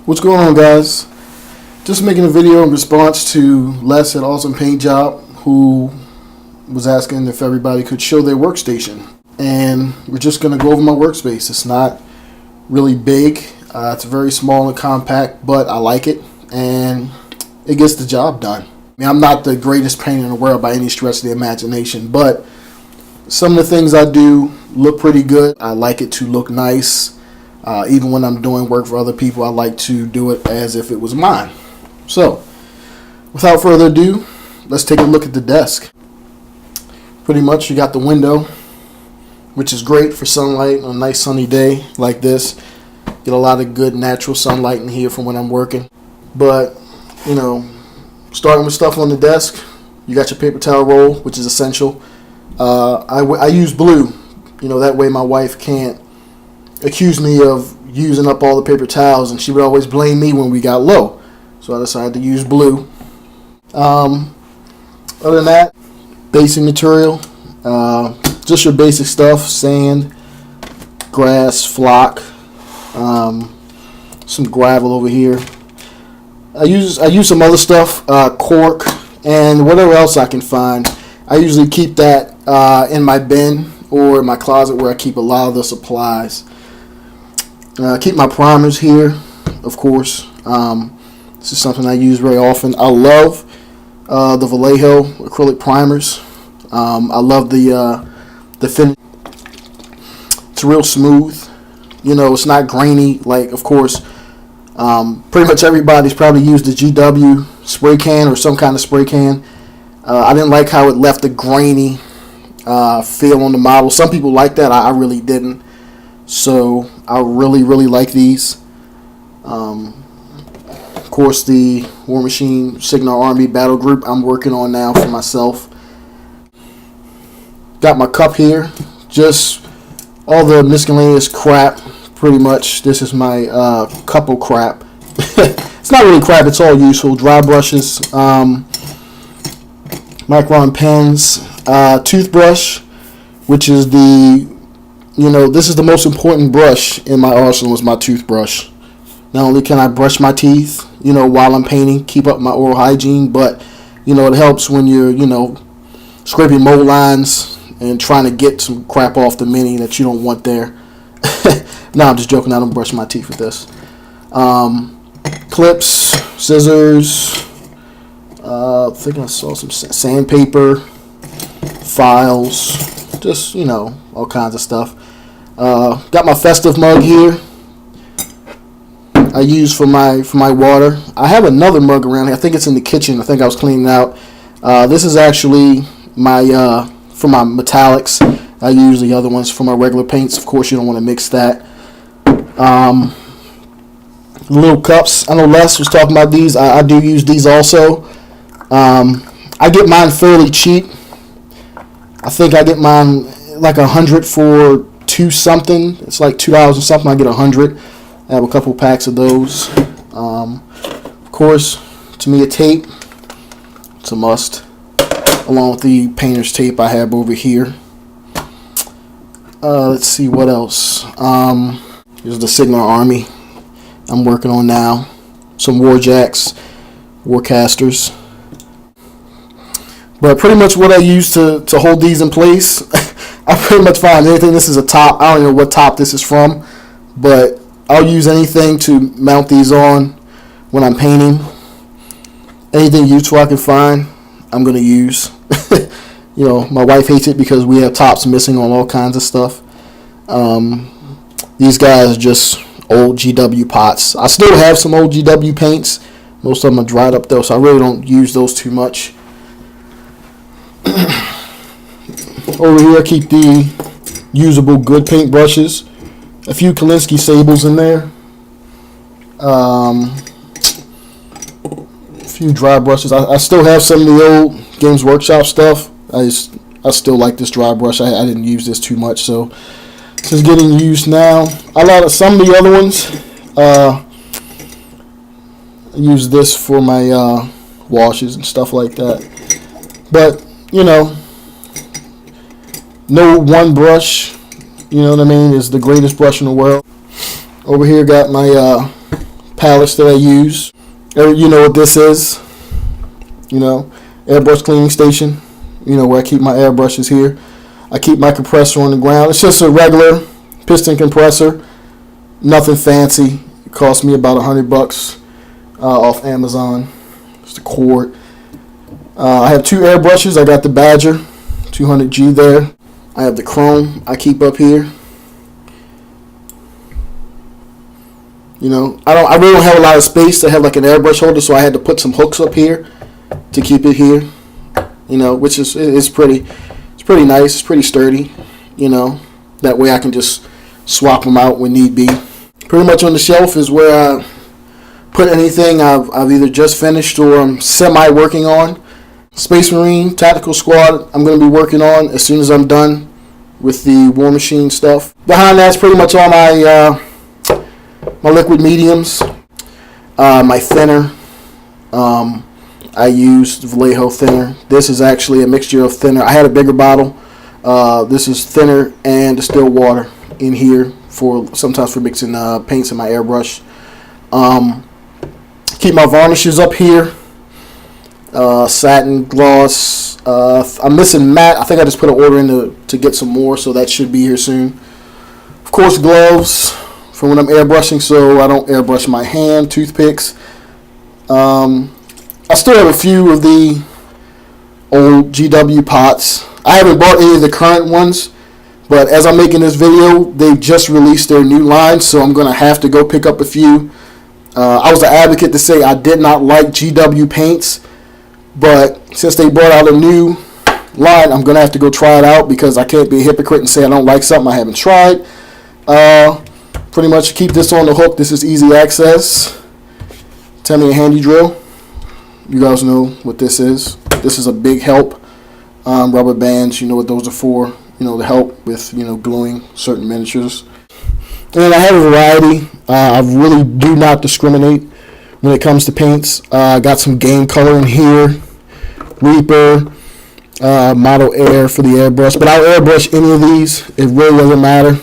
What's going on, guys? Just making a video in response to Les at Awesome Paint Job, who was asking if everybody could show their workstation. And we're just going to go over my workspace. It's not really big. It's very small and compact, but I like it, and it gets the job done. I mean, I'm not the greatest painter in the world by any stretch of the imagination, but some of the things I do look pretty good. I like it to look nice. Even when I'm doing work for other people, I like to do it as if it was mine. So, without further ado, let's take a look at the desk. Pretty much, you got the window, which is great for sunlight on a nice sunny day like this. Get a lot of good natural sunlight in here from when I'm working. But, you know, starting with stuff on the desk, you got your paper towel roll, which is essential. I use blue, that way my wife can't accuse me of using up all the paper towels, and she would always blame me when we got low. So I decided to use blue. Other than that, basic material, just your basic stuff: sand, grass, flock, some gravel over here. I use some other stuff, cork, and whatever else I can find. I usually keep that in my bin or in my closet where I keep a lot of the supplies. Keep my primers here, of course. This is something I use very often. I love the Vallejo acrylic primers. I love the finish. It's real smooth. It's not grainy. Like, of course, pretty much everybody's probably used the GW spray can or some kind of spray can. I didn't like how it left a grainy feel on the model. Some people like that. I really didn't. So I really like these. Of course, the War Machine Signal Army Battle Group I'm working on now for myself. Got my cup here. Just all the miscellaneous crap, pretty much. This is my couple crap. It's not really crap. It's all useful. Dry brushes, micron pens, toothbrush, which is this is the most important brush in my arsenal, is my toothbrush. Not only can I brush my teeth, while I'm painting, keep up my oral hygiene, but, it helps when you're, scraping mold lines and trying to get some crap off the Mini that you don't want there. No, I'm just joking. I don't brush my teeth with this. Clips, scissors, I think I saw some sandpaper, files, just, all kinds of stuff. Got my festive mug here. I use for my water. I have another mug around here. I think it's in the kitchen. I think I was cleaning it out. This is actually my for my metallics. I use the other ones for my regular paints. Of course, you don't want to mix that. Little cups. I know Les was talking about these. I do use these also. I get mine fairly cheap. I think I get mine like $100 for $2 something. It's like $2 or something. I get $100. I have a couple packs of those. Of course, to me, a tape. It's a must, along with the painter's tape I have over here. Let's see what else. Here's the Signal Army I'm working on now. Some War Jacks, Warcasters. But pretty much what I use to hold these in place, I pretty much find anything. This is a top. I don't know what top this is from, but I'll use anything to mount these on when I'm painting. Anything useful I can find, I'm going to use. My wife hates it because we have tops missing on all kinds of stuff. These guys are just old GW pots. I still have some old GW paints. Most of them are dried up though, so I really don't use those too much. Over here I keep the usable good paint brushes. A few Kolinsky Sables in there. A few dry brushes. I still have some of the old Games Workshop stuff. I still like this dry brush. I didn't use this too much, so this is getting used now. Some of the other ones. I use this for my washes and stuff like that. But no one brush, is the greatest brush in the world. Over here got my palettes that I use. You know what this is. You know, airbrush cleaning station. You know, where I keep my airbrushes here. I keep my compressor on the ground. It's just a regular piston compressor. Nothing fancy. It cost me about $100 off Amazon. It's the cord. I have 2 airbrushes. I got the Badger 200G there. I have the Chrome I keep up here. You know, I really don't have a lot of space to have like an airbrush holder, so I had to put some hooks up here to keep it here. You know, which is pretty nice. It's pretty sturdy. You know, that way I can just swap them out when need be. Pretty much on the shelf is where I put anything I've either just finished or I'm semi working on. Space Marine Tactical Squad I'm going to be working on as soon as I'm done with the War Machine stuff. Behind that's pretty much all my my liquid mediums, my thinner. I used Vallejo thinner. This is actually a mixture of thinner. I had a bigger bottle. This is thinner and distilled water in here for sometimes for mixing paints in my airbrush. Keep my varnishes up here. Satin, gloss. I'm missing matte. I think I just put an order in to get some more, so that should be here soon. Of course, gloves for when I'm airbrushing, so I don't airbrush my hand. Toothpicks. I still have a few of the old GW pots. I haven't bought any of the current ones, but as I'm making this video, they've just released their new line, so I'm going to have to go pick up a few. I was an advocate to say I did not like GW paints, but since they brought out a new line, I'm going to have to go try it out because I can't be a hypocrite and say I don't like something I haven't tried. Pretty much keep this on the hook. This is easy access. Tell me a handy drill. You guys know what this is. This is a big help. Rubber bands, you know what those are for. You know, to help with, you know, gluing certain miniatures. And I have a variety. I really do not discriminate when it comes to paints. I got some game color in here. Reaper. Model Air for the airbrush. But I'll airbrush any of these. It really doesn't matter.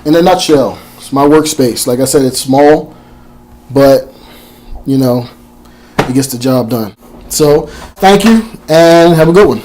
In a nutshell, it's my workspace. Like I said, it's small, but, you know, it gets the job done. So, thank you, and have a good one.